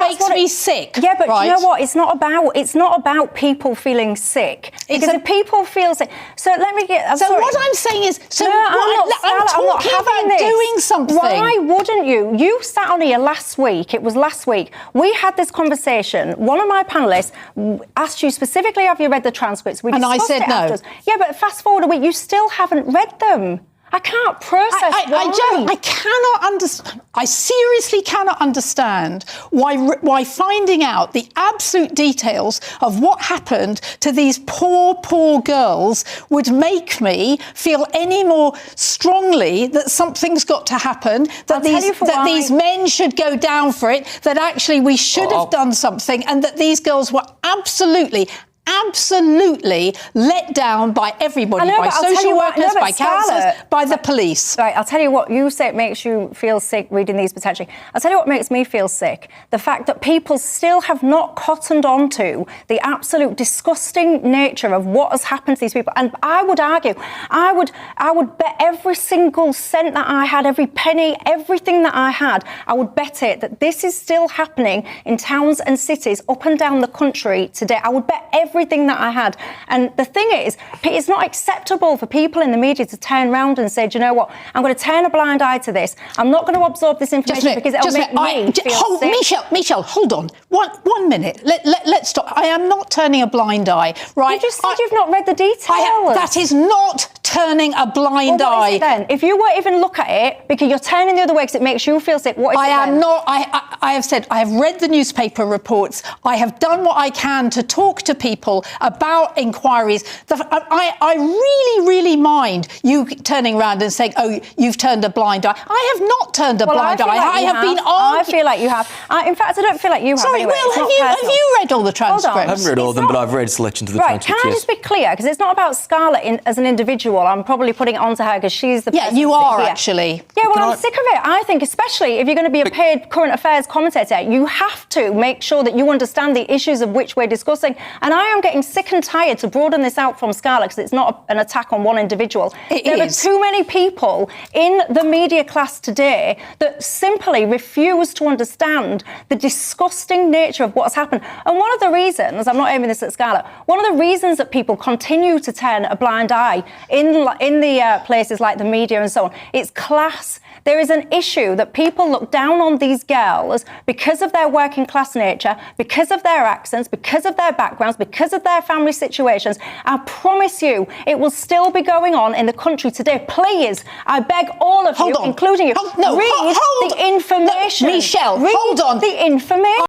makes me sick. Yeah, but right? you know what? It's not about people feeling sick. Because if people feel sick, so let me get. What I'm saying is, I'm talking about doing something. Why wouldn't you? You sat on here last week. It was last week. We had this conversation. One of my panellists asked you specifically, have you read the transcripts? And I said no. Afterwards. Yeah, but fast forward a week, you still haven't read them. I can't process why. I cannot understand. I seriously cannot understand why finding out the absolute details of what happened to these poor girls would make me feel any more strongly that something's got to happen, that these men should go down for it, that actually we should have done something, and that these girls were absolutely let down by everybody, by social workers, by counsellors, by the police. Right, I'll tell you what, you say it makes you feel sick reading these potentially. I'll tell you what makes me feel sick. The fact that people still have not cottoned on to the absolute disgusting nature of what has happened to these people. And I would argue, I would bet every single cent that I had, every penny, everything that I had, I would bet it that this is still happening in towns and cities up and down the country today. I would bet everything that I had. And the thing is, it's not acceptable for people in the media to turn around and say, do you know what, I'm going to turn a blind eye to this. I'm not going to absorb this information because it'll make me feel sick. Michelle, hold on. One minute. Let's stop. I am not turning a blind eye, right? You just said you've not read the details. That is not turning a blind eye. What is it then? If you won't even look at it because you're turning the other way because it makes you feel sick, what is it then? I am not. I have said I have read the newspaper reports. I have done what I can to talk to people about inquiries. I really mind you turning around and saying, oh, you've turned a blind eye. I have not turned a blind eye. I have been arguing. I feel like you have. In fact, I don't feel like you have. Sorry, anyway. Will, have you read all the transcripts? I haven't read all of them, but I've read selections of the transcripts. Can I just be clear? Because it's not about Scarlett as an individual. I'm probably putting it onto her because she's the person. Yeah, you are actually. Yeah, well, I'm sick of it. I think, especially if you're going to be a paid current affairs commentator, you have to make sure that you understand the issues of which we're discussing. And I am getting sick and tired to broaden this out from Scarlett because it's not an attack on one individual. There are too many people in the media class today that simply refuse to understand the disgusting nature of what's happened. And one of the reasons, I'm not aiming this at Scarlett, one of the reasons that people continue to turn a blind eye in the places like the media and so on, it's class. There is an issue that people look down on these girls because of their working class nature, because of their accents, because of their backgrounds, because of their family situations. I promise you, it will still be going on in the country today. Please, I beg all of you, including you, read the information. Michelle, hold on. The information.